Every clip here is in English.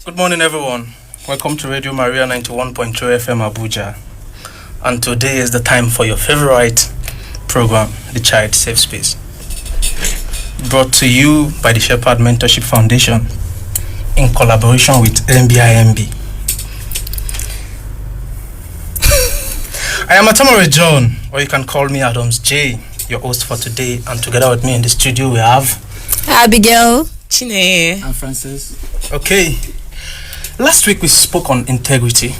Good morning, everyone. Welcome to Radio Maria 91.2 FM Abuja. And today is the time for your favorite program, the Child Safespace. Brought to you by the Shepherd Mentorship Foundation in collaboration with MBIMB. I am Atamore John, or you can call me Adams J, your host for today. And together with me in the studio, we have Abigail, Chine, and Francis. Okay. Last week we spoke on integrity,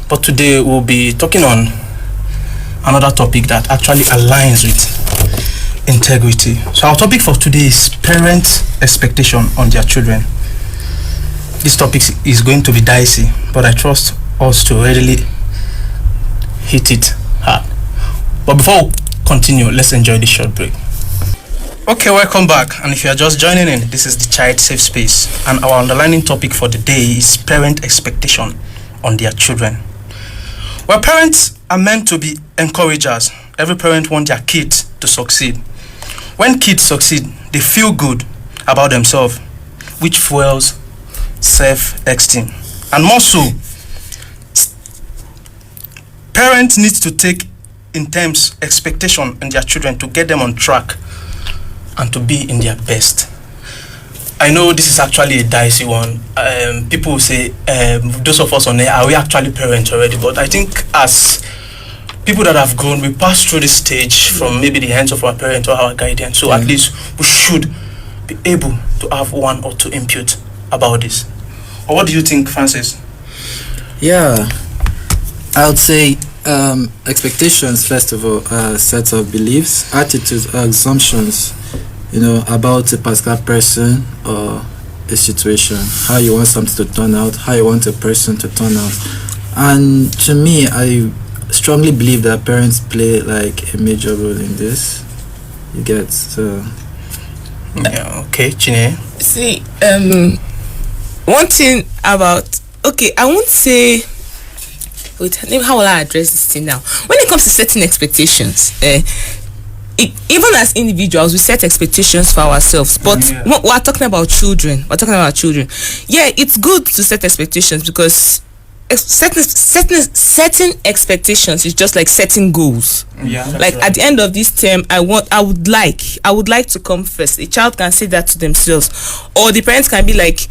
but today we'll be talking on another topic that actually aligns with integrity. So our topic for today is parents' expectation on their children. This topic is going to be dicey, but I trust us to readily hit it hard. But before we continue, let's enjoy this short break. Okay, welcome back. And if you are just joining in, this is the Child Safe Space, and our underlining topic for the day is parent expectation on their children. Well, parents are meant to be encouragers. Every parent wants their kids to succeed. When kids succeed, they feel good about themselves, which fuels self-esteem. And more so, parents need to take intense expectation on their children to get them on track and to be in their best. I know this is actually a dicey one. People will say, those of us on there, are we actually parents already? But I think as people that have grown, we pass through this stage from maybe the hands of our parents or our guardians. So at least we should be able to have one or two input about this. Or what do you think, Francis? Yeah, I would say expectations, first of all, sets of beliefs, attitudes, assumptions, about a particular person or a situation, how you want something to turn out, how you want a person to turn out. And to me, I strongly believe that parents play like a major role in this. You get, so... Yeah, okay, Chine. See, one thing about... Okay, I won't say... Wait, how will I address this thing now? When it comes to setting expectations, even as individuals, we set expectations for ourselves. But we're talking about children. Yeah, it's good to set expectations because setting expectations is just like setting goals. Yeah, like right. At the end of this term, I would like to come first. A child can say that to themselves, or the parents can be like,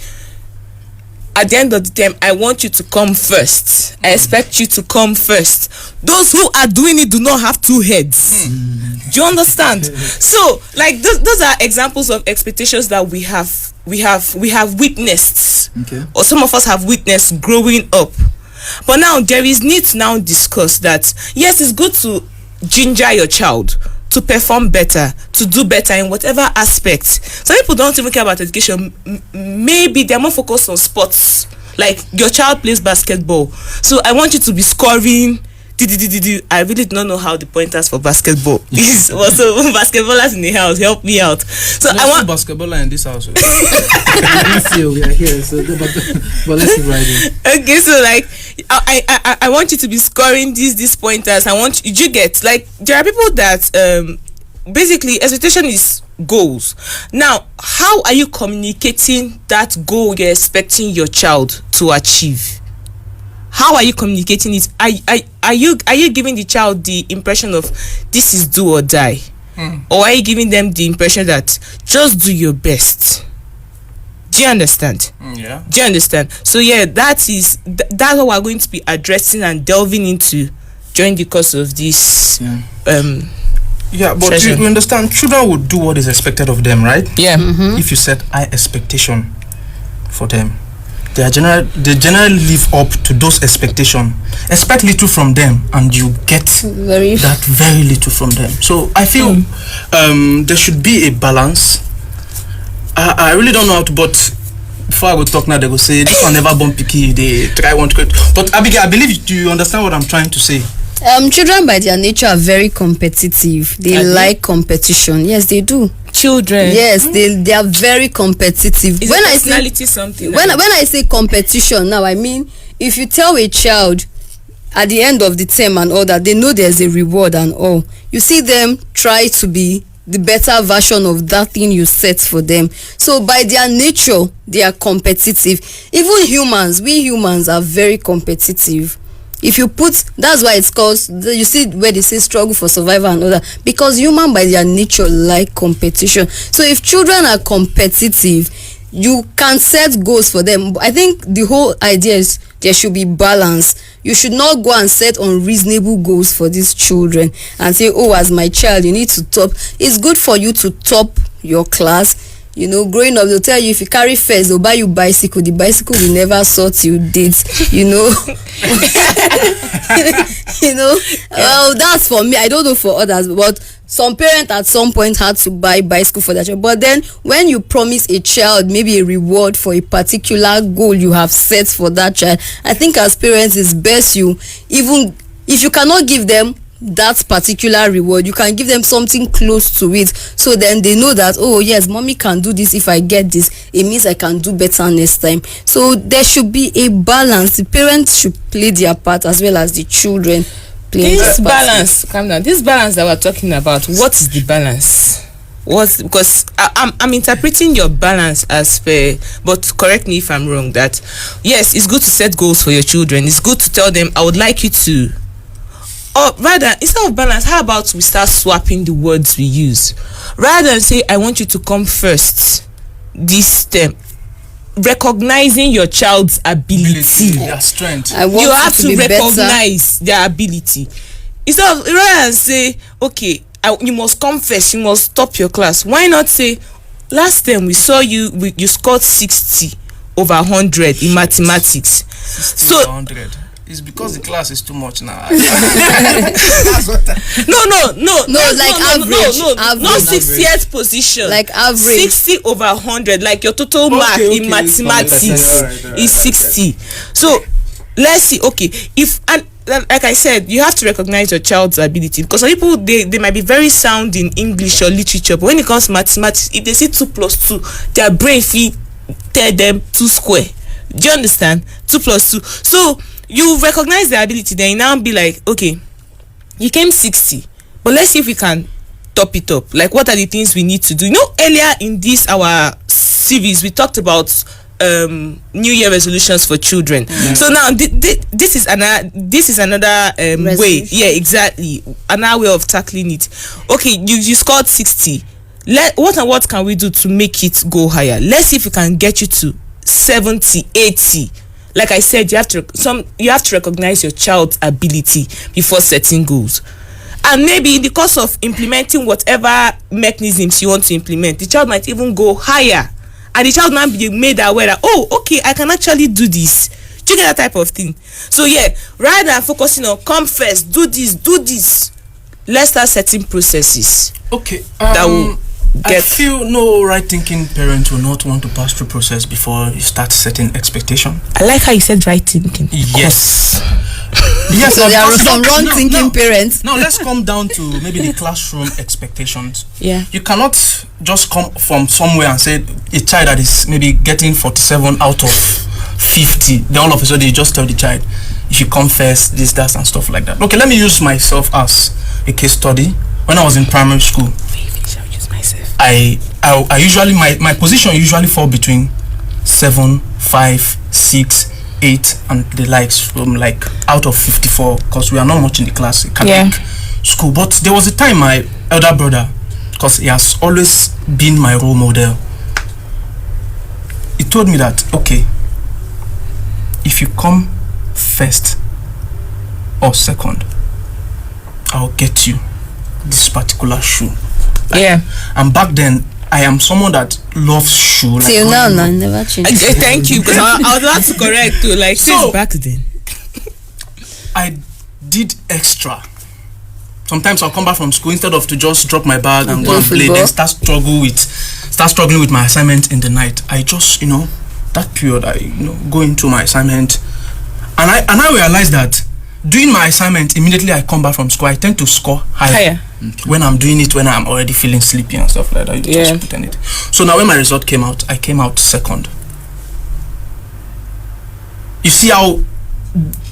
at the end of the term, I want you to come first. I expect you to come first. Those who are doing it do not have two heads. Do you understand? So, like those are examples of expectations that we have witnessed, or some of us have witnessed growing up. But now there is need to now discuss that. Yes, it's good to ginger your child to perform better, to do better in whatever aspect. Some people don't even care about education. Maybe they're more focused on sports. Like your child plays basketball, so I want you to be scoring. I really don't know how the pointers for basketball is. So basketballers in the house, help me out. So I want basketballer in this house. We are here, so but let's keep riding. Okay, so like I want you to be scoring these pointers. You get, like, there are people that basically expectation is goals. Now, how are you communicating that goal you're expecting your child to achieve? How are you communicating it? Are you giving the child the impression of this is do or die? Or are you giving them the impression that just do your best? Do you understand? Yeah. Do you understand? So yeah, that's what we're going to be addressing and delving into during the course of this but you understand, children will do what is expected of them, right? Yeah. If you set high expectation for them, they generally live up to those expectations. Expect little from them, and you get very little from them. So I feel there should be a balance. I really don't know how to, but before I go talk now, they go say this one never born picky. They try one to create. But Abigail, I believe you understand what I'm trying to say. Children by their nature are very competitive. They like competition. Yes, they do. Children. Yes, they are very competitive. Is personality something? When I say competition now, I mean if you tell a child at the end of the term and all that, they know there's a reward and all. You see them try to be the better version of that thing you set for them. So by their nature, they are competitive. Even humans, we humans are very competitive. If you put, that's why it's called, you see where they say struggle for survival and all that, because human by their nature like competition. So if children are competitive, you can set goals for them. I think the whole idea is there should be balance. You should not go and set unreasonable goals for these children and say, oh, as my child, you need to top. It's good for you to top your class. You know, growing up, they'll tell you if you carry first, they'll buy you bicycle. The bicycle will never sort you date, you know. You know, well, that's for me. I don't know for others, but some parents at some point had to buy bicycle for their child. But then when you promise a child maybe a reward for a particular goal you have set for that child, I think as parents it's best you, even if you cannot give them that particular reward, you can give them something close to it, so then they know that, oh yes, mommy can do this. If I get this, it means I can do better next time. So there should be a balance. The parents should play their part as well as the children play This their part. balance, calm down. This balance that we're talking about, what is the balance? Because I'm interpreting your balance as fair, but correct me if I'm wrong, that yes, it's good to set goals for your children. It's good to tell them, I would like you to, or rather, instead of balance, how about we start swapping the words we use? Rather than say, I want you to come first this term, recognizing your child's ability. Their strength. I want You have to be recognize their ability. Instead of, rather than say, okay, you must come first, you must top your class. Why not say, last time we saw you, you scored 60 over 100 in mathematics. 60 So 100. It's because the class is too much now. no, like average, not average. 60th position, Like average. 60 over 100, like your total mark in mathematics Alright, is 60. So let's see, okay, if, and like I said, you have to recognize your child's ability, because some people, they might be very sound in English or literature, but when it comes to mathematics, if they see 2 plus 2, their brain feet tell them 2 square. Do you understand? 2 plus 2. So you recognize the ability, then you now be like, okay, you came 60, but let's see if we can top it up. Like, what are the things we need to do? You know, earlier in this our series, we talked about New Year resolutions for children. So now this is another way. Yeah, exactly. Another way of tackling it. Okay, you scored 60. What can we do to make it go higher? Let's see if we can get you to 70, 80. Like I said, you have to recognize your child's ability before setting goals. And maybe in the course of implementing whatever mechanisms you want to implement, the child might even go higher, and the child might be made aware that, oh, okay, I can actually do this. Do you get that type of thing? So yeah, rather than focusing on come first, do this, let's start setting processes. Okay. That will I feel no right thinking parent will not want to pass through process before you start setting expectation. I like how you said right thinking. Yes. Yes. So there are because some wrong thinking parents. Now let's come down to maybe the classroom expectations. Yeah. You cannot just come from somewhere and say a child that is maybe getting 47 out of 50. Then all of a sudden you just tell the child, you should come first, this, that, and stuff like that. Okay, let me use myself as a case study. When I was in primary school, I usually my position usually fall between 7, 5, 6, 8 and the likes, from like out of 54, because we are not much in the class Catholic school. But there was a time my elder brother, because he has always been my role model, he told me that, okay, if you come first or second, I'll get you this particular shoe. Yeah. And back then, I am someone that loves shoe. Till now, I never changed. Thank you, because I was about to correct too. Like, So- back then. I did extra. Sometimes I'll come back from school, instead of to just drop my bag and go and play, then start struggling with my assignment in the night. I just, that period, I go into my assignment, and I realized that doing my assignment immediately I come back from school, I tend to score higher. When I'm doing it, when I'm already feeling sleepy and stuff like that, you just put in it. So now when my result came out, I came out second. You see how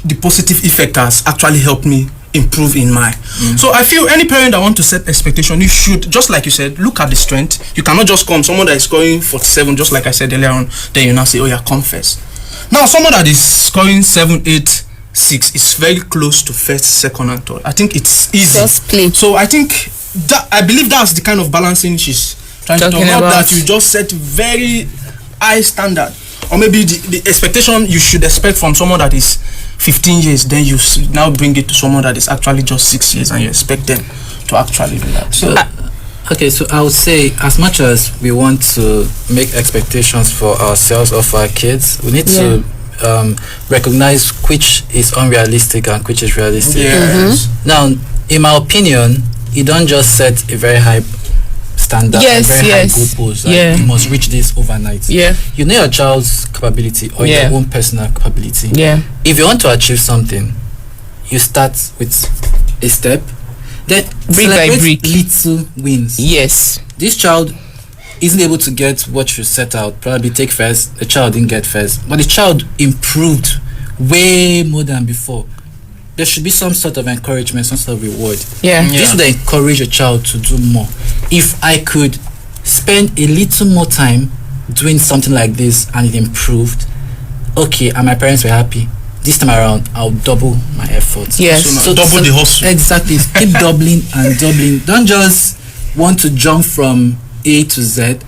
the positive effect has actually helped me improve in my. So I feel any parent that want to set expectation, you should, just like you said, look at the strength. You cannot just come someone that is scoring 47, just like I said earlier on, then you now say, oh yeah, come first. Now someone that is scoring 7, 8, 6 is very close to first, second, and third. I think it's easy. Just play. So I think that, I believe that's the kind of balancing she's trying to talk about. That you just set very high standard, or maybe the expectation you should expect from someone that is 15 years, then you now bring it to someone that is actually just 6 years, and you expect them to actually do that. So okay, so I would say, as much as we want to make expectations for ourselves or for our kids, we need to recognize which is unrealistic and which is realistic. yes. Now, in my opinion, you don't just set a very high standard, Yes, a very yes. high goalpost. Like, Yeah. you must reach this overnight. Yeah. You know your child's capability or Yeah. your own personal capability. Yeah. If you want to achieve something, you start with a step, then Brick by celebrate brick. little wins. Yes. This child isn't able to get what you set out, probably take first. The child didn't get first, but the child improved way more than before. There should be some sort of encouragement, some sort of reward. Yeah. This would encourage a child to do more. If I could spend a little more time doing something like this and it improved, okay, and my parents were happy, this time around I'll double my efforts. Yes. So double the hustle. Exactly. Keep doubling and doubling. Don't just want to jump from A to Z,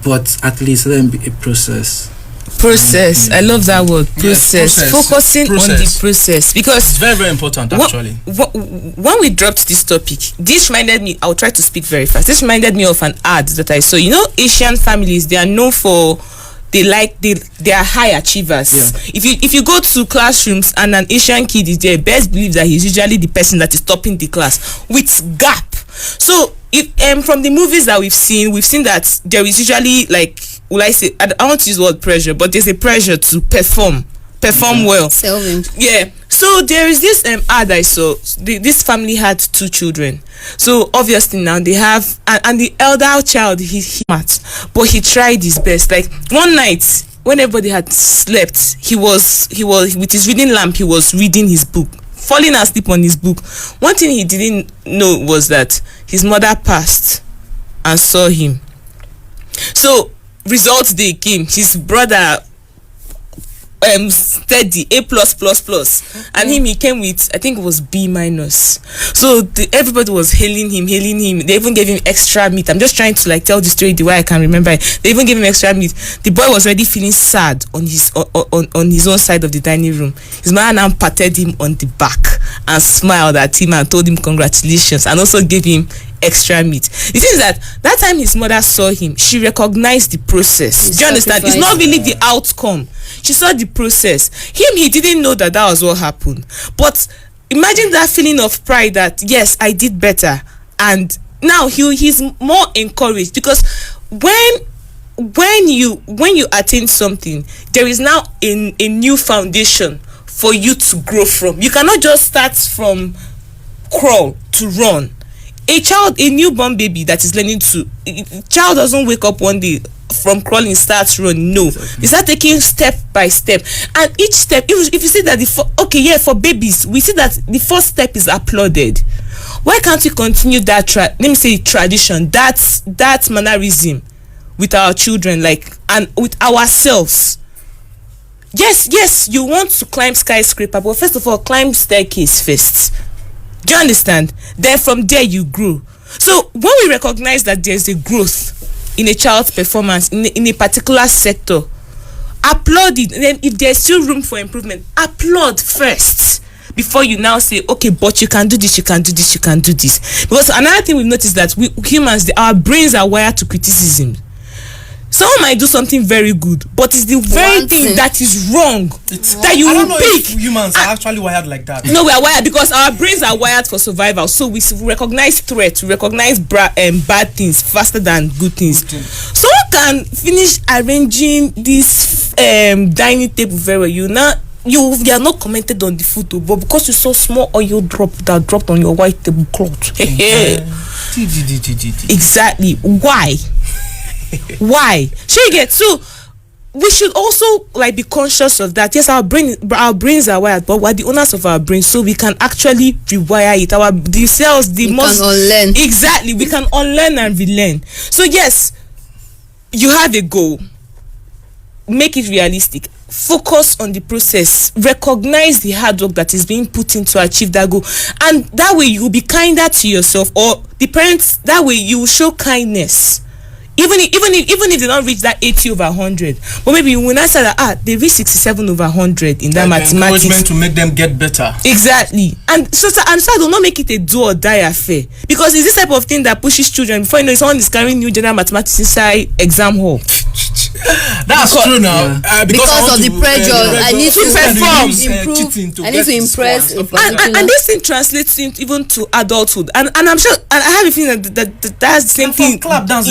but at least let them be a process. Process. I love that word. Yes, Process. process. Focusing on the process, because It's very, very important actually. when we dropped this topic, this reminded me, I'll try to speak very fast. This reminded me of an ad that I saw. You know, Asian families, they are known for, they are high achievers. Yeah. If you go to classrooms and an Asian kid is there, best believe that he's usually the person that is topping the class with gap. So from the movies that we've seen that there is usually, like, will I say, I want to use the word pressure, but there's a pressure to perform well. Yeah. So there is this ad I saw. This family had 2 children. So obviously now they have, and the elder child, he's smart, but he tried his best. Like one night when everybody had slept, he was with his reading lamp, he was reading his book, falling asleep on his book. One thing he didn't know was that his mother passed and saw him. So results day came, his brother steady A+++, and he came with, I think it was B-. So everybody was hailing him. They even gave him extra meat. I'm just trying to like tell the story the way I can remember it. They even gave him extra meat. The boy was already feeling sad on his own side of the dining room. His mother now patted him on the back and smiled at him and told him congratulations, and also gave him extra meat. The thing is that time his mother saw him, she recognized the process. Do you understand? It's not really the outcome. She saw the process. He didn't know that was what happened. But imagine that feeling of pride that yes, I did better, and now he's more encouraged, because when you attain something, there is now a new foundation for you to grow from. You cannot just start from crawl to run. A newborn baby that is learning to, child doesn't wake up one day from crawling starts running. No, they start taking step by step, and each step, if you see that for babies we see that the first step is applauded. Why can't we continue that tradition, that mannerism with our children, like, and with ourselves? Yes, you want to climb skyscraper, but first of all climb staircase first. Do you understand? Then from there you grow. So when we recognize that there's a growth in a child's performance in a particular sector, applaud it. Then if there's still room for improvement, applaud first before you now say, okay, but you can do this, you can do this, you can do this. Because another thing we've noticed that we humans, our brains are wired to criticism. Someone might do something very good, but it's the very thing that is wrong that you will pick. If humans are actually wired like that. No, we are wired because our brains are wired for survival. So we recognize threats, we recognize bad things faster than good things. Someone can finish arranging this dining table very well. You are not commented on the food, but because you saw small oil drop that dropped on your white tablecloth. Exactly. Why? Why? So you get, so we should also like be conscious of that. Yes, our brains are wired, but we're the owners of our brains, so we can actually rewire it. The cells, we can unlearn. Exactly, we can unlearn and relearn. So yes, you have a goal. Make it realistic. Focus on the process. Recognize the hard work that is being put in to achieve that goal, and that way you will be kinder to yourself, or the parents. That way you will show kindness. Even if they don't reach that 80 over 100, but maybe you will not say that they reach 67 over 100 in that mathematics. Encouragement to make them get better. Exactly. And so do not make it a do or die affair, because it's this type of thing that pushes children. Before you know, someone is carrying new general mathematics inside exam hall. That's true now. Because of the pressure, I need to perform, improve. I need to impress. And this thing translates even to adulthood. And I'm sure, and I have a feeling that's the same thing. Clap dance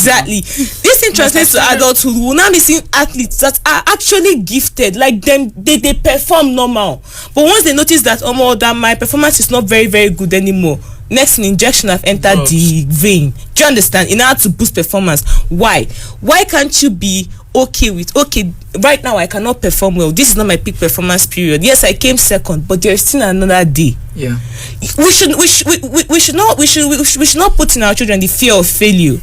Exactly. This thing translates to adulthood. We will now be seeing athletes that are actually gifted, like them. They perform normal, but once they notice that that my performance is not very, very good anymore, next injection have entered the vein. Do you understand? In order to boost performance. Why can't you be okay with right now I cannot perform well, this is not my peak performance period, yes I came second, but there is still another day. We should not put in our children the fear of failure.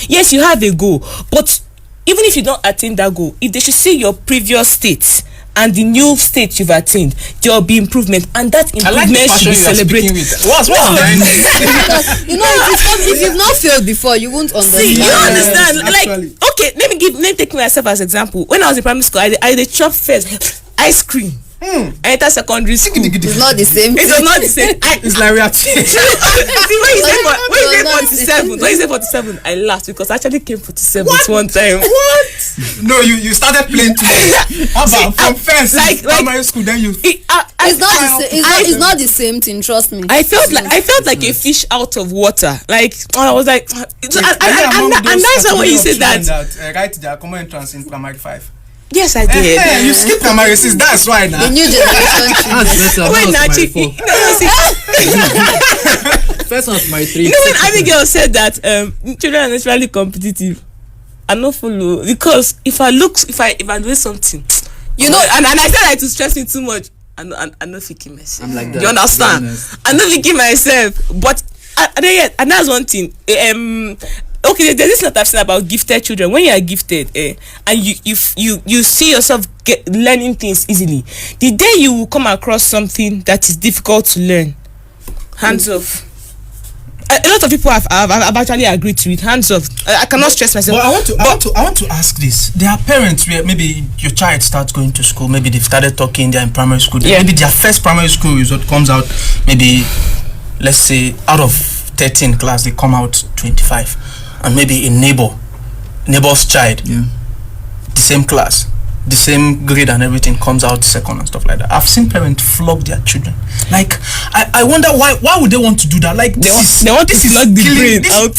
Yes, you have a goal, but even if you don't attain that goal, if they should see your previous state and the new state you've attained, there will be improvement, and that improvement should be celebrated. What's if you've not failed before, you won't understand. See, you understand? Let me take myself as example. When I was in primary school, I did chop first ice cream. I entered secondary school. It's not the same. It was not the same. It's like reality. When you say 47, I laughed because I actually came 47 one time. What? No, you started playing too much. How about from first primary school, then you? It's not the same thing. Trust me. I felt like a fish out of water. Like I was like, and that's why when you say that. Write their common entrance in primary 5. Yes, I did. You skipped primary 6. That's why now. The new generation. First one's my 3. You know when Abigail said that children are naturally competitive, I not follow, because if I do something, you know, and I said I to stress me too much, I'm not thinking myself. I'm like that. You understand? I'm not thinking myself, but and that's one thing. Okay, there's this not I've said about gifted children. When you are gifted, and you see yourself learning things easily, the day you will come across something that is difficult to learn, hands off. A lot of people have actually agreed to it. Hands off. I cannot stress myself. But I want to ask this. There are parents where maybe your child starts going to school. Maybe they've started talking. They're in primary school. Maybe their first primary school result comes out. Maybe, let's say, out of 13 class, they come out 25. And maybe a neighbor's child, the same class, the same grade and everything, comes out second and stuff like that. I've seen parents flog their children. Like, I wonder why would they want to do that? Like, they want to flog the grade out.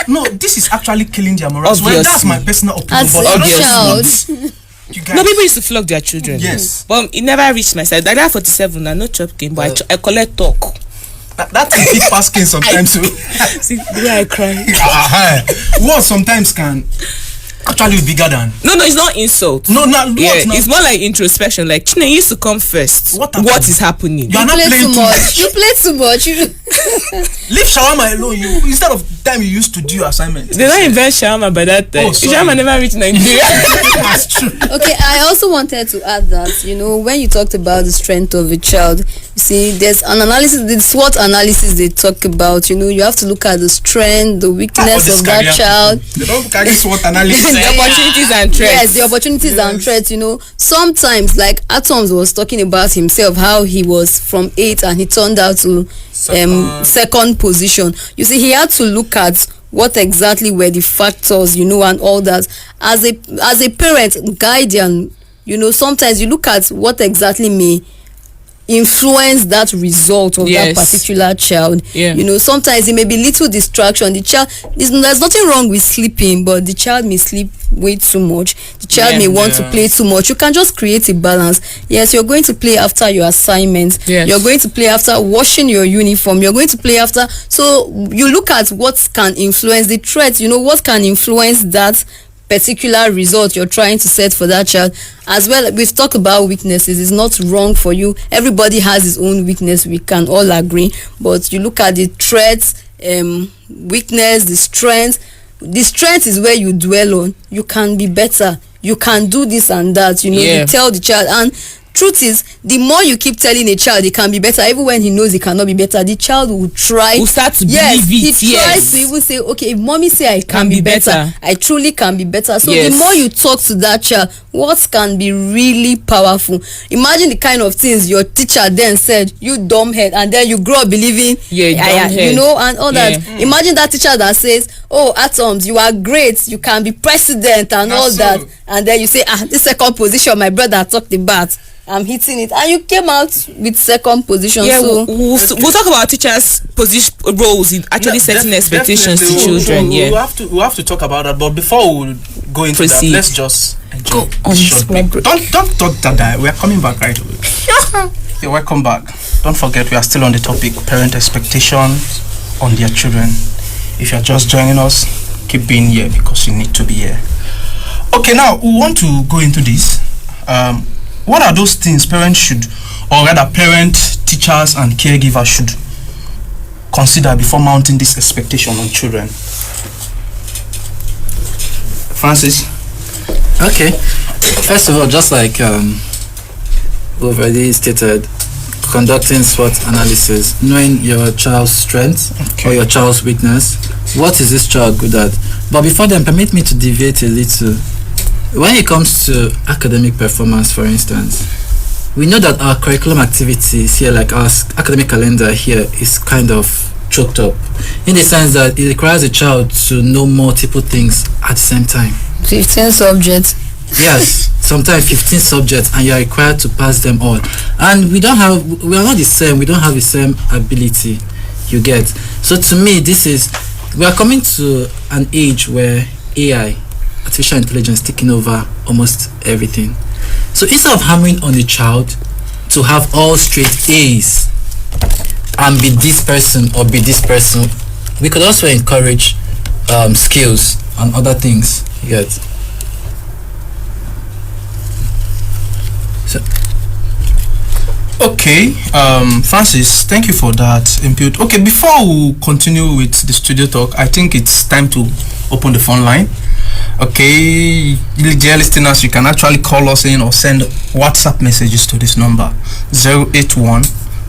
No, this is actually killing their morals. Well, that's my personal opinion. As a child. No, people used to flog their children. Yes. But it never reached my side. Like that 47, I no chop game, but I collect talk. That's a big pasking sometimes too. See, the way I cry. What sometimes can actually be bigger than. No, it's not insult. No, it's more like introspection. Like Chine used to come first. What is happening? You are not playing too much. You play too much. Leave shawarma alone. You instead of time you used to do your assignment. They don't invent shawarma by that time. Shawarma never reached Nigeria. That's true. Okay, I also wanted to add that, you know, when you talked about the strength of a child, you see, there's an analysis, the SWOT analysis they talk about. You know, you have to look at the strength, the weakness of that child. They don't carry SWOT analysis. The opportunities and threats. Yes, the opportunities and threats. You know, sometimes, like Atoms was talking about himself, how he was from 8 and he turned out to second position. You see, he had to look at what exactly were the factors, you know, and all that. As a parent, guardian, you know, sometimes you look at what exactly may influence that result of that particular child. You know, sometimes it may be little distraction. The child, there's nothing wrong with sleeping, but the child may sleep way too much. The child may want to play too much. You can just create a balance. Yes, you're going to play after your assignments. You're going to play after washing your uniform. You're going to play after. So you look at what can influence the threat. You know, what can influence that particular result you're trying to set for that child. As well, we've talked about weaknesses. It's not wrong for you. Everybody has his own weakness. We can all agree. But you look at the threats, weakness, the strength. The strength is where you dwell on. You can be better. You can do this and that. You tell the child. And truth is, the more you keep telling a child he can be better, even when he knows he cannot be better, the child will try. Will start to believe it. He tries to even say, okay, if mommy say I can be better, I truly can be better. So the more you talk to that child, what can be really powerful. Imagine the kind of things your teacher then said, you dumb head, and then you grow up believing, and all that. Imagine that teacher that says, oh, Atoms, you are great, you can be president and all that, and then you say, this second position my brother talked about, I'm hitting it, and you came out with second position. So we'll talk about teachers' position roles in actually setting expectations to children. We have to talk about that, but before we go into that, let's just enjoy this short break. Don't talk that. We are coming back right away. Okay, welcome back. Don't forget, we are still on the topic parent expectations on their children. If you're just joining us, keep being here because you need to be here. Okay, now we want to go into this. What are those things parents should, or rather parents, teachers and caregivers should consider before mounting this expectation on children? Francis? Okay. First of all, just like we've already stated, conducting SWOT analysis, knowing your child's strengths or your child's weakness. What is this child good at? But before then, permit me to deviate a little. When it comes to academic performance, for instance, we know that our curriculum activities here, like our academic calendar here, is kind of choked up, in the sense that it requires a child to know multiple things at the same time. 15 subjects. Yes, sometimes 15 subjects, and you are required to pass them all. And we are not the same. We don't have the same ability. You get. So to me, we are coming to an age where AI, artificial intelligence, taking over almost everything. So instead of hammering on the child to have all straight A's and be this person or be this person, we could also encourage skills and other things. You get. So. Okay, Francis, thank you for that input. Okay, before we continue with the studio talk, I think it's time to open the phone line. Okay, dear listeners, you can actually call us in or send WhatsApp messages to this number 081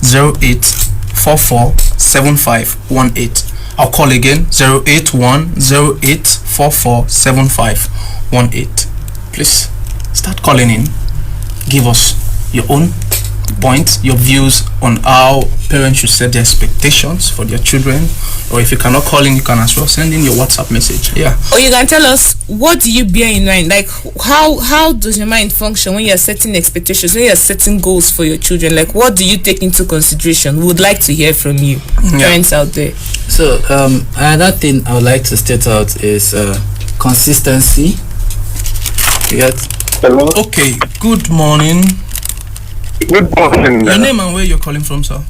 0844 7518. I'll call again 081 0844 7518. Please start calling in. Give us your own points, your views on how parents should set their expectations for their children. Or if you cannot call in, you can as well send in your WhatsApp message. Yeah. Or you can tell us, what do you bear in mind? Like, how does your mind function when you're setting expectations, when you're setting goals for your children? Like, what do you take into consideration? We would like to hear from you, parents out there. So, another thing I would like to state out is consistency. You get? Hello. Okay. Good morning. Good morning. Your name and where you're calling from, sir?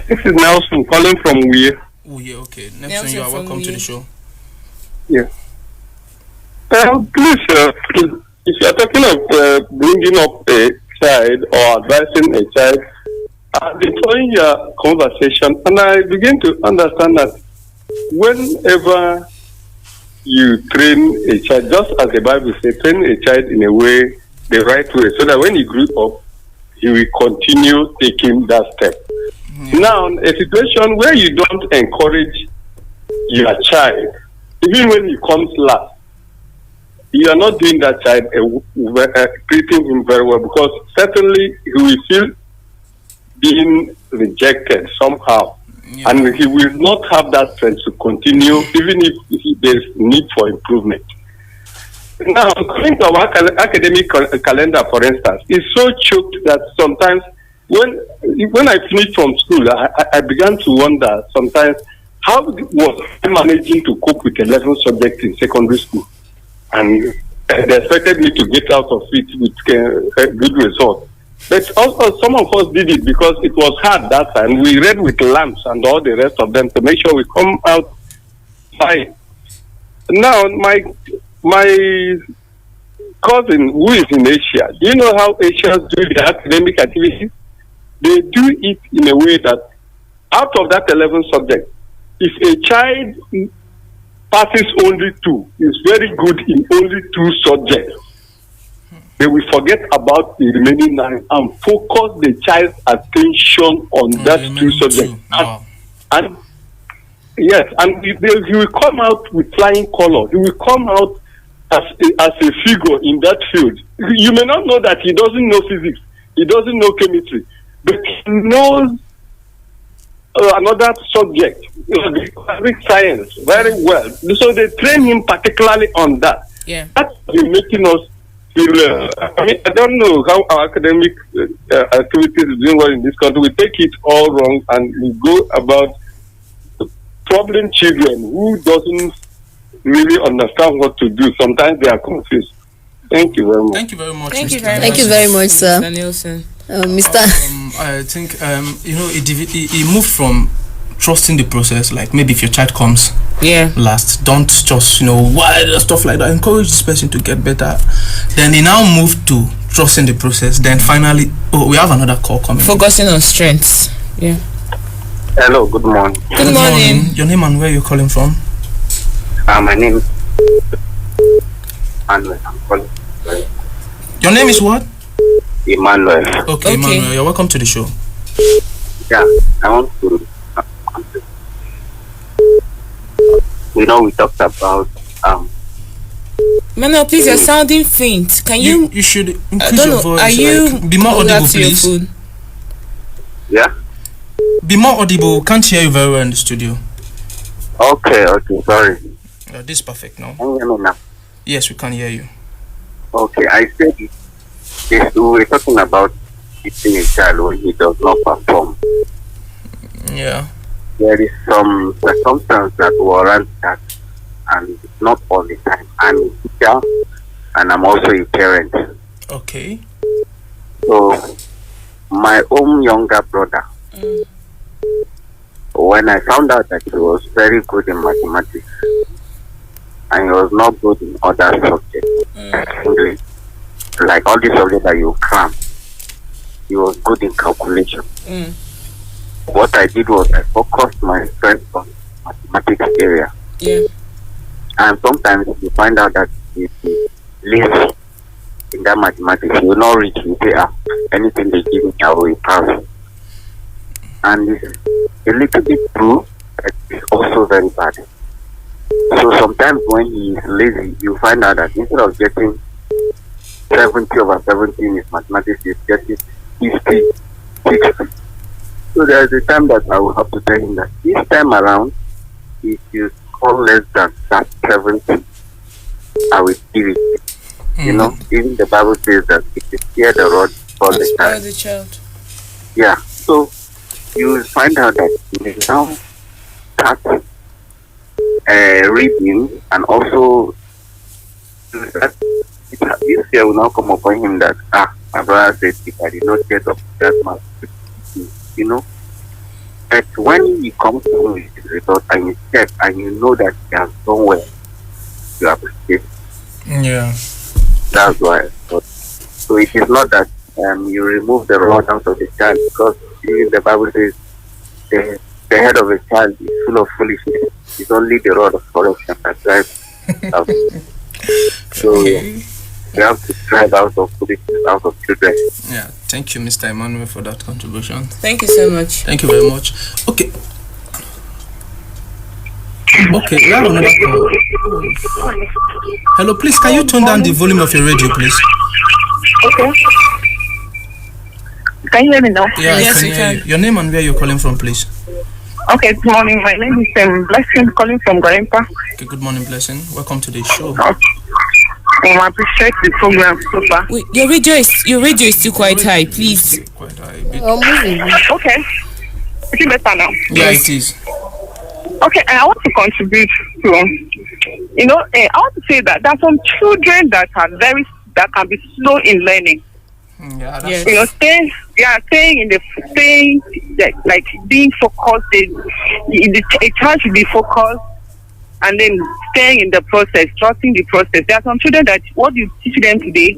This is Nelson calling from Where. Oh, yeah, okay. Nelson, you are welcome to the show. Yeah. Please, if you are talking of bringing up a child or advising a child, I've been following your conversation, and I begin to understand that whenever you train a child, just as the Bible says, train a child in a way, the right way, so that when he grew up, he will continue taking that step. Now, a situation where you don't encourage your child, even when he comes last, you are not doing that child treating him very well, because certainly he will feel being rejected somehow, and he will not have that strength to continue, even if there's need for improvement. Now, coming to our academic calendar, for instance, is so choked that sometimes when I finished from school, I began to wonder sometimes, how was I managing to cope with 11 subjects in secondary school? And they expected me to get out of it with a good result. But also some of us did it because it was hard that time. We read with lamps and all the rest of them to make sure we come out fine. Now, my cousin who is in Asia, do you know how Asians do their academic activities? They do it in a way that out of that 11 subjects, if a child passes only 2, is very good in only 2 subjects, they will forget about the remaining 9 and focus the child's attention on that 2 subjects. Wow. And yes, and he will come out with flying color. He will come out as a figure in that field. You may not know that he doesn't know physics, he doesn't know chemistry, but he knows another subject, the Islamic science, very well. So they train him particularly on that. Yeah. That's making us feel. I don't know how our academic activities is doing well in this country. We take it all wrong and we go about troubling children who doesn't really understand what to do. Sometimes they are confused. Thank you very much. Thank you very much. Thank you Mr. very Thank you very much, sir. Mr. Nielsen. Mr. I think it moved from trusting the process. Like maybe if your child comes last, don't just why stuff like that. Encourage this person to get better. Then he now moved to trusting the process. Then finally, we have another call coming. Focusing on strengths. Yeah. Hello. Good morning. Good morning. Your name and where you're calling from? My name is Emmanuel. I'm calling. Your name is what? Emmanuel. Okay, Emmanuel. You're welcome to the show. Yeah, I want to. We talked about Emmanuel, please, you're sounding faint. Can you? You should I increase don't your know. voice. Are you be more closer audible, to your please? phone? Yeah. Be more audible. Can't hear you very well in the studio. Okay, sorry. This is perfect now. Can you hear me now? Yes, we can hear you. Okay, I said we were talking about teaching a child when he does not perform. Yeah. There is some circumstance that warrant that, and not all the time. I'm a teacher and I'm also a parent. Okay. So, my own younger brother, when I found out that he was very good in mathematics and he was not good in other subjects, English, like all the subjects that you cram, he was good in calculation. What I did was I focused my strength on mathematics area. Yeah. And sometimes you find out that if you live in that mathematics, you will not reach, you say, anything they give me, I will pass. And it's a little bit true, but it's also very bad. So sometimes when he is lazy, you find out that instead of getting 70 over 70 in his mathematics, he's getting 50, 60. So there's a time that I will have to tell him that this time around, if you score less than that 70, I will give it. Even the Bible says that if you fear the rod, for the child. Yeah, so you will find out that you will now start reading, and also that this year will now come upon him that my brother said if I did not get up to that mark, but when he comes to with his result and you check and you know that he has done well, you appreciate. Yeah. That's why. So it is not that you remove the rod out of the child, because even the Bible says the head of a child is full of foolishness. It's only the rod of correction that drives out. So we have to drive out of foolishness out of children. Yeah. Thank you, Mr. Emmanuel, for that contribution. Thank you so much. Thank you very much. Okay. We have another call. Hello, please, can you turn down the volume of your radio, please? Okay. Can you hear me now? Yeah, Yes, I can you hear can. you. Your name and where you're calling from, please. Okay, good morning. My name is Blessing, calling from Garimpa. Okay, good morning, Blessing. Welcome to the show. I appreciate the program so far. Wait, your radio is still quite high, please. Quite high. Bit. Okay. Is it better now? Yeah, it is. Okay, I want to contribute to, I want to say that there are some children that can be slow in learning. Yeah, that's Yes. Like being focused. A child should be focused and then staying in the process, trusting the process. There are some children that what you teach them today,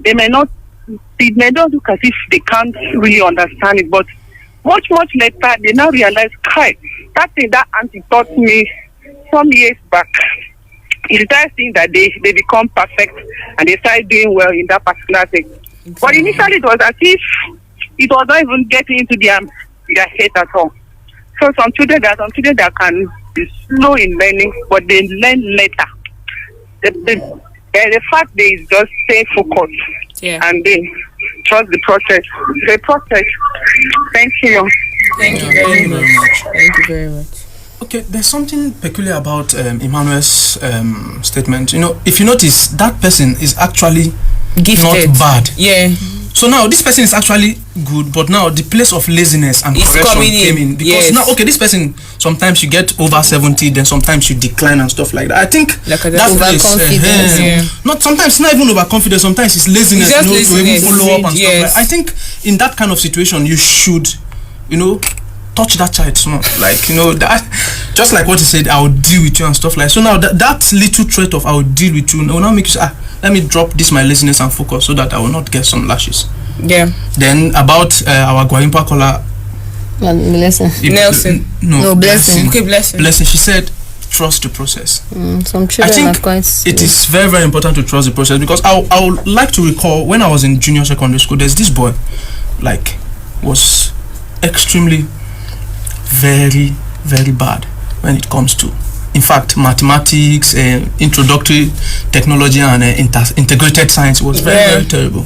they may not look as if they can't really understand it, but much later they now realize, Kai, that thing that auntie taught me some years back, it is that thing that they become perfect and they start doing well in that particular thing. Exactly. But initially it was as if it was not even getting into their head at all. So some children that can be slow in learning, but they learn later. The fact is just stay focused and then trust the process. The process. Thank you. Thank you very much. Thank you very much. Okay, there's something peculiar about Emmanuel's statement. You know, if you notice, that person is actually gifted, not bad. Yeah. So now this person is actually good, but now the place of laziness and correction came in because now, okay, this person, sometimes you get over 70, then sometimes you decline and stuff like that. I think like that overconfidence. not sometimes it's not even overconfidence. Sometimes it's laziness, it's to even follow up and stuff like that. I think in that kind of situation, you should, touch that child small, like that, just like what he said, I will deal with you and stuff like. So now that little trait of I will deal with you will now make you say, let me drop this my laziness and focus so that I will not get some lashes. Yeah. Then about our Guarimpa caller, Nelson. No, Blessing. Okay, Blessing. Blessing. She said, trust the process. Some children I think are quite. It is very, very important to trust the process because I would like to recall when I was in junior secondary school. There's this boy, like, was extremely very, very bad when it comes to, in fact, mathematics, introductory technology, and integrated science was very, very terrible.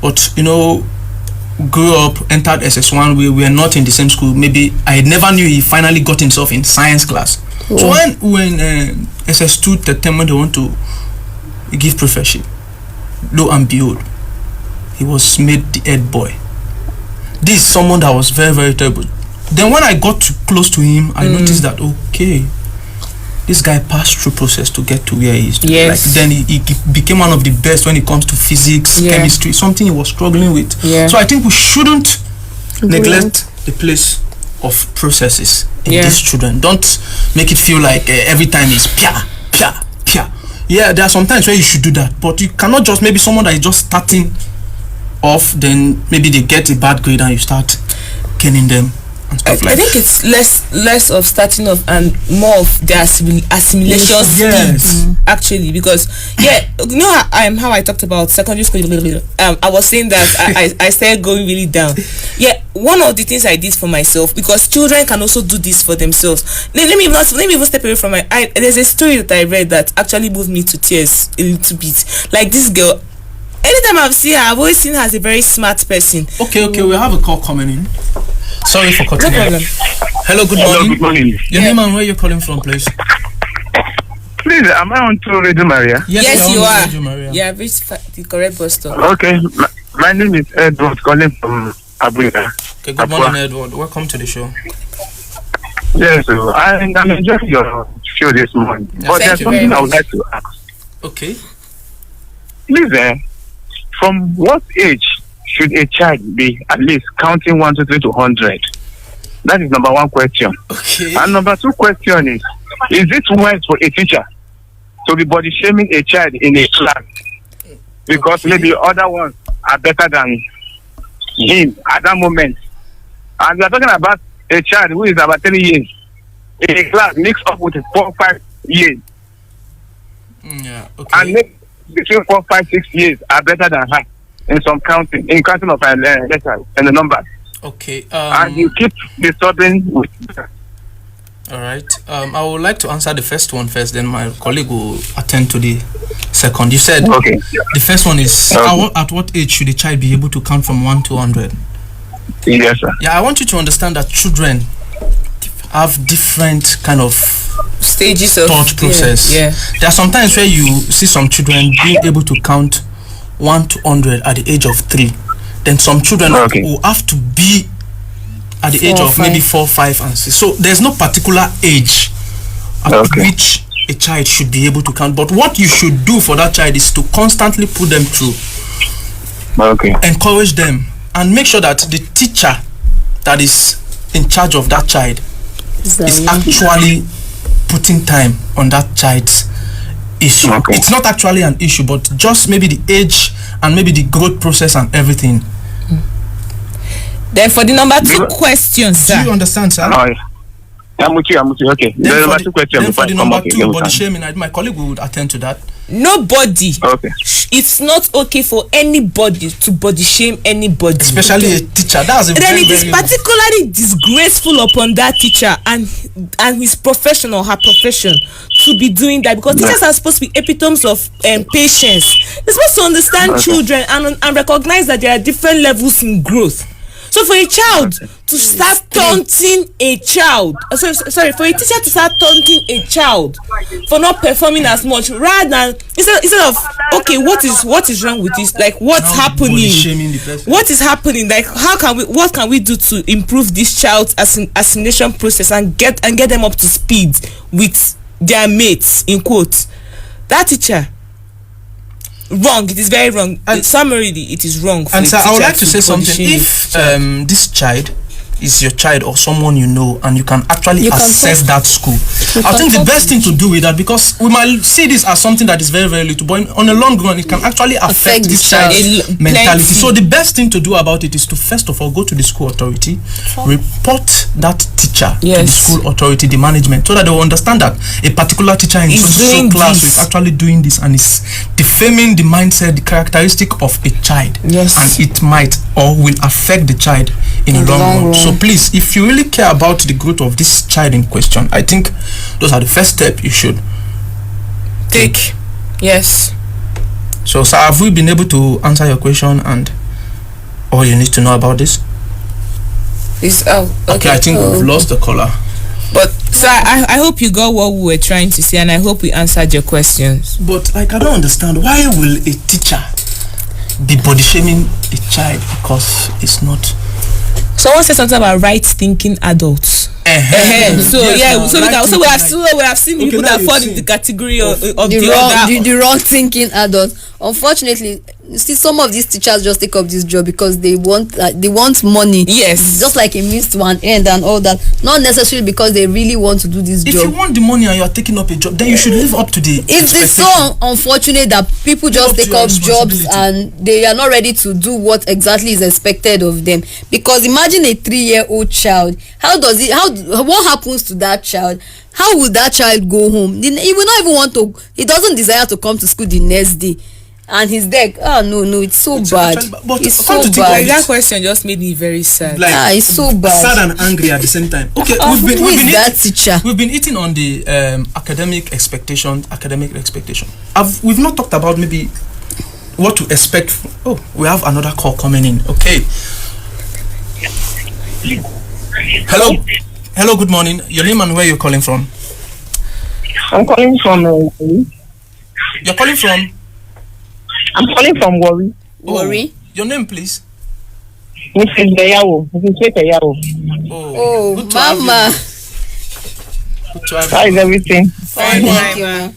But grew up, entered SS1. We were not in the same school. Maybe I never knew he finally got himself in science class. Oh. So when SS2 determined they want to give professorship, lo and behold, he was made the head boy. This is someone that was very, very terrible. Then when I got close to him, I noticed that, okay, this guy passed through process to get to where he is. Yes. Like, then he became one of the best when it comes to physics, chemistry, something he was struggling with. Yeah. So I think we shouldn't neglect the place of processes in these children. Don't make it feel like every time is pia. Yeah, there are some times where you should do that, but you cannot just, maybe someone that is just starting off, then maybe they get a bad grade and you start caning them. I think it's less of starting off and more of the assimilation speed, actually, because how I talked about secondary school. I was saying that I started going really down. Yeah, one of the things I did for myself, because children can also do this for themselves. Let me even step away from there's a story that I read that actually moved me to tears a little bit. Like this girl. Anytime I've seen her, I've always seen her as a very smart person. Okay, we have a call coming in. Sorry for cutting no problem. Hello, good morning. Good morning. Your name and where you're calling from, please? Please, am I on to Radio Maria? Yes, you are. Radio Maria. Yeah, I've reached the correct bus stop. Okay, my name is Edward, calling from Abuja. Okay, good morning, Edward. Welcome to the show. Yes, I'm enjoying your show this morning. Yes, but there's something I would like to ask. Okay. Please, from what age should a child be at least counting 1, 2, 3 to 100? That is number one question. Okay. And number two question is it wise for a teacher to be body shaming a child in a class? Because maybe other ones are better than him at that moment. And we are talking about a child who is about 3 years in a class mixed up with 4, 5 years. Yeah, okay. And maybe between 4, 5, 6 years are better than her in some counting of letters and the numbers. Okay. And you keep disturbing with that. All right. I would like to answer the first one first, then my colleague will attend to the second. You said the first one is at what age should a child be able to count from 1 to 100? Yes, sir. Yeah, I want you to understand that children have different kind of stages of thought process. Yeah. There are sometimes where you see some children being able to count 1 to 100 at the age of 3. Then some children will have to be at the age of maybe 4, 5, and 6. So there's no particular age at which a child should be able to count. But what you should do for that child is to constantly put them through. Encourage them and make sure that the teacher that is in charge of that child is actually putting time on that child's issue. Okay. It's not actually an issue, but just maybe the age and maybe the growth process and everything. Then for the number 2 question, Do sir. you understand, sir? Oh, yeah. I'm with you. Okay. Then The for number the, 2 question then before for the I come number up 2 again. body shaming, my colleague would attend to that. Nobody. Okay. It's not okay for anybody to body shame anybody. Especially a teacher. That's a Then very, it is very particularly disgraceful upon that teacher and his profession or her profession to be doing that, because teachers are supposed to be epitomes of patience. They're supposed to understand children and recognize that there are different levels in growth. So for a child to start taunting a child, sorry, for a teacher to start taunting a child for not performing as much, rather than instead of, okay, what is wrong with this? Like, what's Now happening? body shaming the person. What is happening? Like, what can we do to improve this child's assimilation process and get them up to speed with their mates, in quotes? That teacher, wrong. It is very wrong. Summarily, it is wrong. And sir, I would like to say something. If this child is your child or someone you know, and you can actually access that school, I think the best thing to do with that, because we might see this as something that is very, very little, but on a long run, it can actually affect this child's mentality. So the best thing to do about it is to first of all go to the school authority, report that teacher to the school authority, the management, so that they will understand that a particular teacher in so class is actually doing this and is defaming the mindset, the characteristic of a child, and it might or will affect the child in the long run. So please, if you really care about the growth of this child in question, I think those are the first step you should take. Yes. So sir, have we been able to answer your question and all you need to know about this? Okay, I think we've lost the caller. But sir, I hope you got what we were trying to say, and I hope we answered your questions. But like, I don't understand, why will a teacher be body shaming a child because it's not? Someone said something about right thinking adults. So we have seen people that fall in the category of the wrong thinking adults. Unfortunately, you see, some of these teachers just take up this job because they want money. Yes, just like a means to an end and all that. Not necessarily because they really want to do this job. If you want the money and you are taking up a job, then you should live up to the. It's so unfortunate that people just take up jobs and they are not ready to do what exactly is expected of them. Because imagine a 3-year-old child. What happens to that child? How will that child go home? He will not even want to. He doesn't desire to come to school the next day. And he's there. No, it's so bad. It's so bad. That question just made me very sad. It's so bad. Sad and angry at the same time. Okay, we've been eating on the academic expectation. We've not talked about maybe what to expect. We have another call coming in. Okay. Hello, good morning. Your name and where you're calling from? I'm calling from You're calling from? I'm calling from Worry. Worry? Your name, please? Mrs. Beyawo. Oh, Mama. How is everything? Fine, thank you.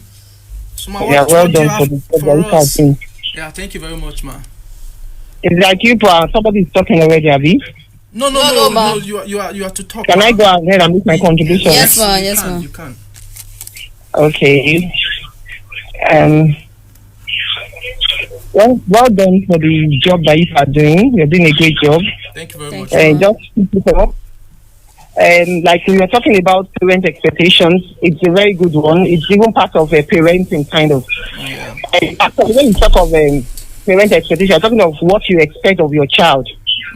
So, ma, well done for the thing. Yeah, thank you very much, ma. It's like somebody's talking already, Abi? No, you are to talk. Can I go ahead and make my contribution? Yes, ma. You can. Okay. Well done for the job that you are doing. You're doing a great job. Thank you very much. Just keep it up. Like we were talking about parent expectations, it's a very good one. It's even part of parenting, kind of. Yeah. Actually, when you talk of parent expectation, you're talking of what you expect of your child.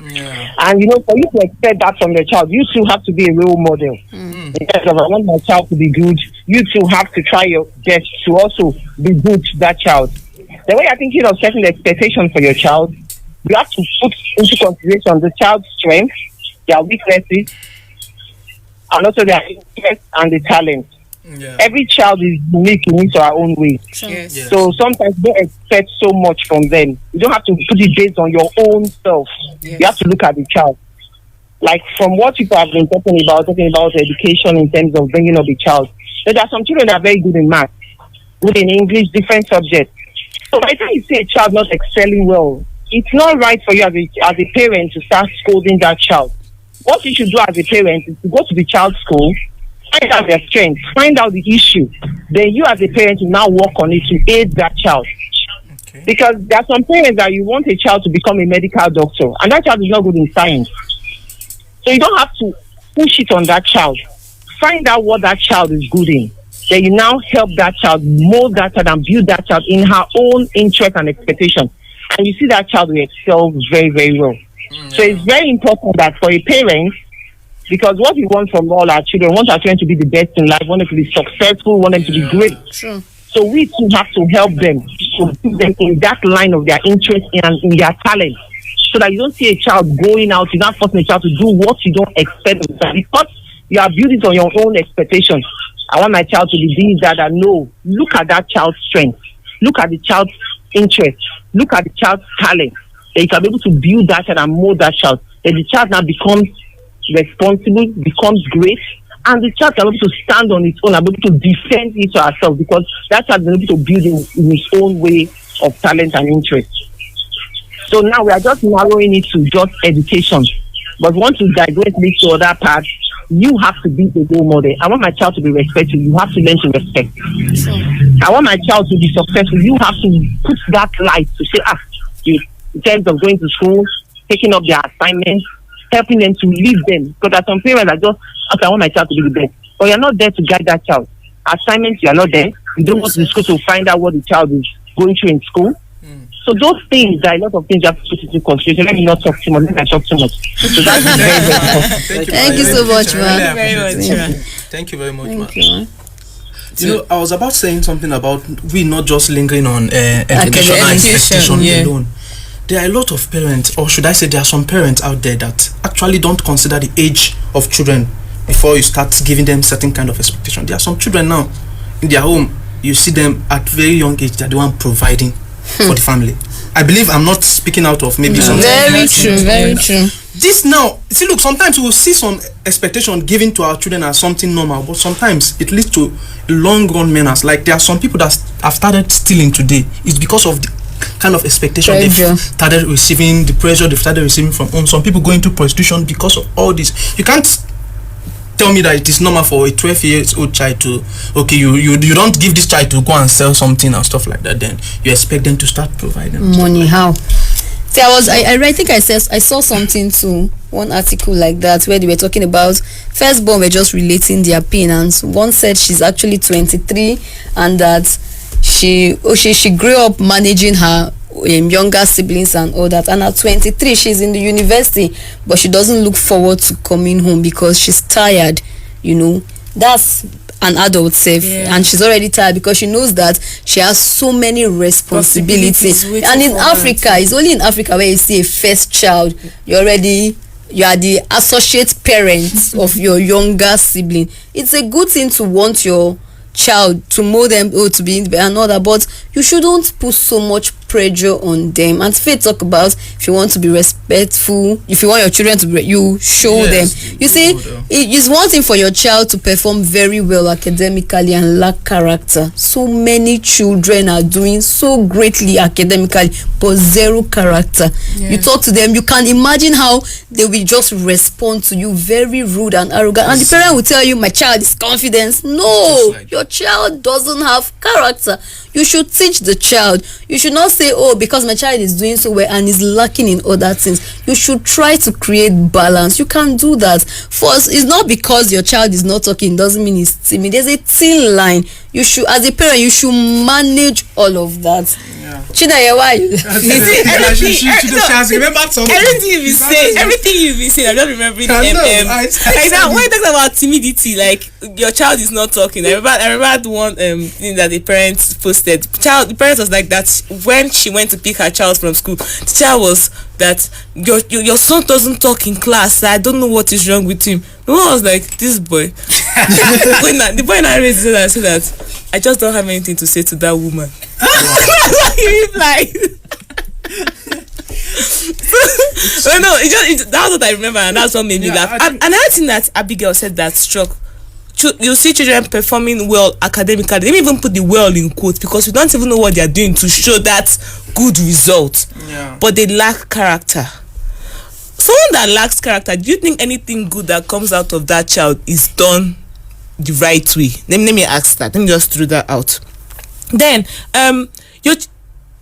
Yeah. And for you to expect that from your child, you too have to be a role model. In terms of, I want my child to be good, you too have to try your best to also be good to that child. The way you're thinking of setting the expectation for your child, you have to put into consideration the child's strengths, their weaknesses, and also their interests and the talent. Yeah. Every child is unique in its our own way. Yes. Yes. So sometimes don't expect so much from them. You don't have to put it based on your own self. Yes. You have to look at the child. Like from what people have been talking about education in terms of bringing up a child. There are some children that are very good in math, good in English, different subjects. So by the time you see a child not excelling well, it's not right for you as a parent to start scolding that child. What you should do as a parent is to go to the child's school, find out their strength, find out the issue. Then you as a parent will now work on it to aid that child. Okay. Because there are some parents that you want a child to become a medical doctor, and that child is not good in science. So you don't have to push it on that child. Find out what that child is good in. Then you now help that child, mold that child, and build that child in her own interest and expectation. And you see that child will excel very, very well. So it's very important that for a parent, because what we want from all our children, we want our children to be the best in life, want them to be successful, want them to be great. True. So we too have to help them, to put them in that line of their interest and in their talent, so that you don't see a child going out, you're not forcing a child to do what you don't expect them to, because you are building on your own expectations. I want my child to be this, that, and no. Look at that child's strength. Look at the child's interest. Look at the child's talent. Then you can be able to build that child and mold that child. Then the child now becomes responsible, becomes great, and the child can be able to stand on its own and be able to defend it to herself, because that child is able to build in his own way of talent and interest. So now we are just narrowing it to just education. But once you digress this to other parts, you have to be the role model. I want my child to be respectful. You have to learn to respect. I want my child to be successful. You have to put that light to say, in terms of going to school, taking up their assignments, helping them to lead them. Because there are some parents that just, I want my child to be the best. But you're not there to guide that child. Assignments, you're not there. You don't go to the school to find out what the child is going through in school. So those things, there are a lot of things you have to put into consideration. Let me not talk too much. Let me not talk too much. So that's very, very important. Thank you so much, man. Thank you very much, man. Thank you, man. You know, I was about saying something about we not just lingering on education and expectation alone. There are a lot of parents, or should I say there are some parents out there that actually don't consider the age of children before you start giving them certain kind of expectation. There are some children now in their home, you see them at very young age, they're the one providing for the family. I believe I'm not speaking out of maybe something. Very true, very true. This now, see, look, sometimes we will see some expectation given to our children as something normal, but sometimes it leads to long run menace. Like there are some people that have started stealing today. It's because of the kind of expectation they've started receiving, the pressure they've started receiving from home. Some people go into prostitution because of all this. You can't tell me that it is normal for a 12-year-old child to, okay, you don't give this child to go and sell something and stuff like that, then you expect them to start providing money. How? See, I think I saw something too, one article like that, where they were talking about firstborn were just relating their pain, and one said she's actually 23 and that she grew up managing her younger siblings and all that, and at 23 she's in the university, but she doesn't look forward to coming home because she's tired. You know, that's an adult self, and she's already tired because she knows that she has so many responsibilities. And in Africa, it's only in Africa where you see a first child, you are the associate parent of your younger sibling. It's a good thing to want your child to mold them to be and all that, but you shouldn't put so much pressure on them. And Faith talk about, if you want to be respectful, if you want your children to be, you show them. You see, it is one thing for your child to perform very well academically and lack character. So many children are doing so greatly academically but zero character. You talk to them, you can imagine how they will just respond to you very rude and arrogant, and the parent will tell you, my child is confident. No, your child doesn't have character. You should teach the child. You should not say, oh, because my child is doing so well and is lacking in other things. You should try to create balance. You can do that. First, it's not because your child is not talking doesn't mean he's timid. There's a thin line. You should, as a parent, you should manage all of that. Chinaya, why? She has remembered something. Everything you've been saying, I'm just remembering. Like now, when you talk about timidity, like your child is not talking. I remember one thing that the parents posted. The parents was like that when she went to pick her child from school. The child was that your son doesn't talk in class. I don't know what is wrong with him. The one was like, this boy. The boy now raised his hand and said that I just don't have anything to say to that woman. He replied. No, that's what I remember, and that's what made me laugh. Another thing that Abigail said that struck, you see children performing well academically. They even put the well in quotes because we don't even know what they are doing to show that good result. But they lack character. Someone that lacks character, do you think anything good that comes out of that child is done the right way. Let me ask that. Let me just throw that out. Then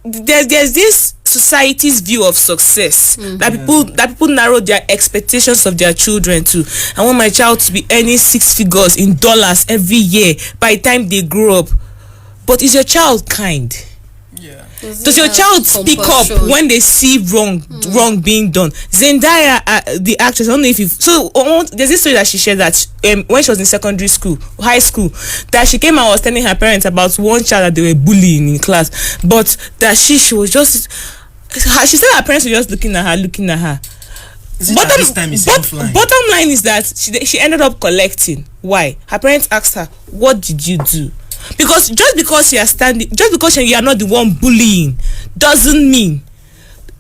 there's this society's view of success that people narrow their expectations of their children to. I want my child to be earning 6 figures in dollars every year by the time they grow up. But is your child kind? Yeah. Does your child speak up when they see wrong being done? Zendaya, the actress, I don't know if you've... So, there's this story that she shared that when she was in high school, that she came and was telling her parents about one child that they were bullying in class. But that she was just... She said her parents were just looking at her. Bottom line is that she ended up collecting. Why? Her parents asked her, what did you do? Because just because you are not the one bullying doesn't mean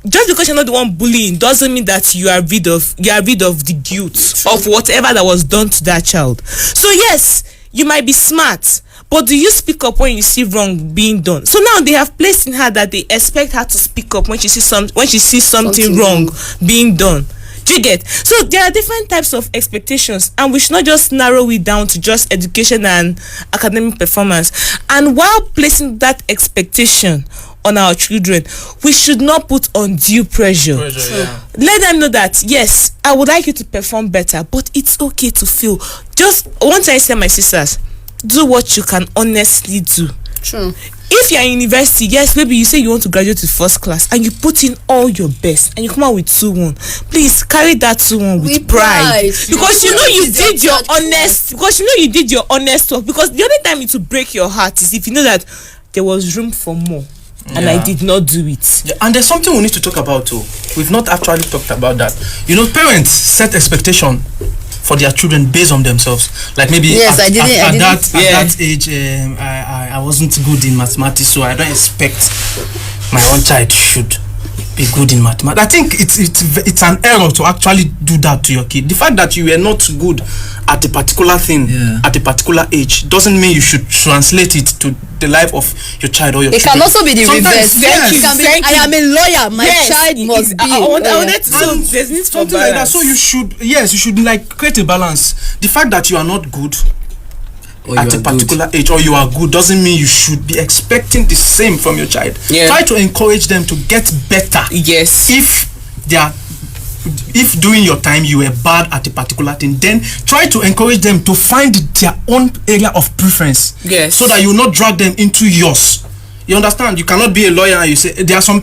that you are rid of the guilt of whatever that was done to that child. So yes, you might be smart, but do you speak up when you see wrong being done? So now they have placed in her that they expect her to speak up when she sees something wrong being done. Do you get? So there are different types of expectations, and we should not just narrow it down to just education and academic performance. And while placing that expectation on our children, we should not put undue pressure. Yeah. Let them know that yes, I would like you to perform better, but it's okay to feel. Just one time I say, my sisters, do what you can honestly do. True. If you're in university, yes, maybe you say you want to graduate with first class and you put in all your best and you come out with 2-1, please carry that 2-1 with pride. Because you know you did your honest work. Because the only time it will break your heart is if you know that there was room for more and I did not do it. Yeah, and there's something we need to talk about too. We've not actually talked about that. You know, parents set expectation for their children based on themselves. Like maybe at that age, I wasn't good in mathematics, so I don't expect my own child should be good in mathematics. I think it's an error to actually do that to your kid. The fact that you were not good at a particular thing at a particular age doesn't mean you should translate it to the life of your child or your children. It can also be the reverse. Yes. I am a lawyer. My child must be. I wanted to. So there's need for something like that. So you should like create a balance. The fact that you are not good at a particular age or you are good doesn't mean you should be expecting the same from your child. Try to encourage them to get better. Yes. If during your time you were bad at a particular thing, then try to encourage them to find their own area of preference. Yes. So that you will not drag them into yours. You understand? You cannot be a lawyer and you say there are some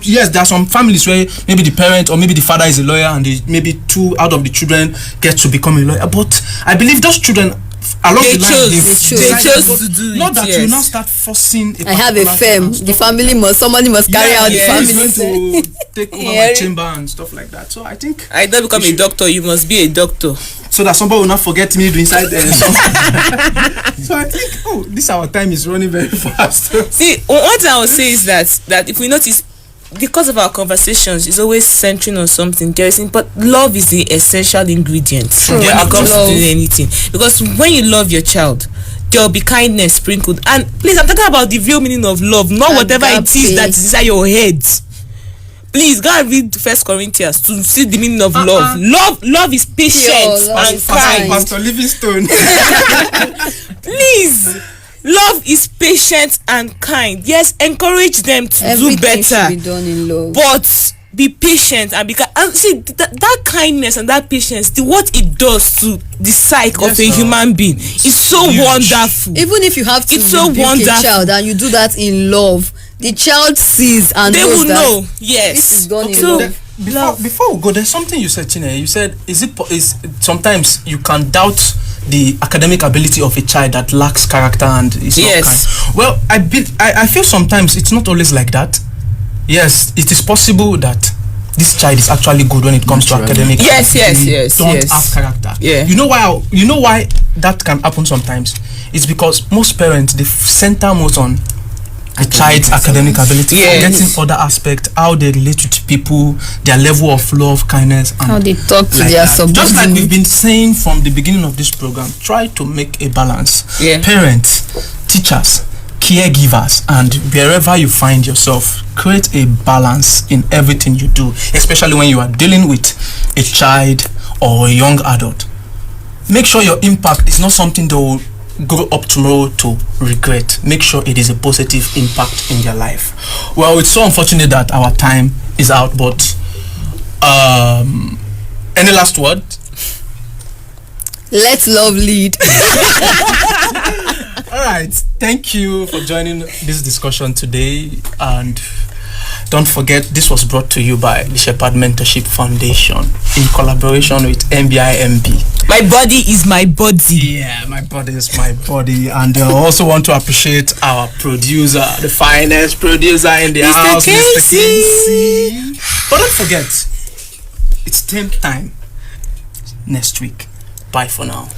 families where maybe the parent or maybe the father is a lawyer and maybe 2 out of the children get to become a lawyer. But I believe those children along the line they chose to do not it, that you now start forcing I have a firm. The family somebody must carry out the family. He's going to take over my chamber and stuff like that. So I think I don't become a doctor, you must be a doctor. So that somebody will not forget me inside there. So I think this our time is running very fast. See, one thing I would say is that if we notice, because of our conversations is always centering on something interesting, but love is the essential ingredient when it comes to doing anything. Because when you love your child, there will be kindness sprinkled. And please, I'm talking about the real meaning of love, not whatever it is that is inside your head. Please go and read 1 Corinthians to see the meaning of love. Love is patient and kind. Pastor Livingstone. Please. Love is patient and kind. Yes, encourage them to do better. Should be done in love. But be patient and see that kindness and that patience, what it does to the psyche of a human being is so wonderful. Even if you have to rebuke a child and you do that in love, the child sees and they knows will know. Yes, this is done in love. Before we go, there's something you said, Chine. You said, is sometimes you can doubt the academic ability of a child that lacks character and is not kind. Well, I feel sometimes it's not always like that. Yes, it is possible that this child is actually good when it comes to academic. Yes. Don't have character. Yeah. You know why that can happen sometimes? It's because most parents, they center most on a child's academic ability, forgetting other aspects, how they relate to people, their level of love, kindness, and how they talk to their subordinates. Just like we've been saying from the beginning of this program, try to make a balance. Parents, teachers, caregivers, and wherever you find yourself, create a balance in everything you do, especially when you are dealing with a child or a young adult. Make sure your impact is not something that will grow up tomorrow to regret. Make sure it is a positive impact in their life. Well, it's so unfortunate that our time is out, but any last word? Let love lead. All right. Thank you for joining this discussion today. And don't forget, this was brought to you by the Shepherd Mentorship Foundation in collaboration with MBIMB. My body is my body. Yeah, my body is my body. And I also want to appreciate our producer, the finest producer in the house, Mr. Casey. But don't forget, it's 10th time next week. Bye for now.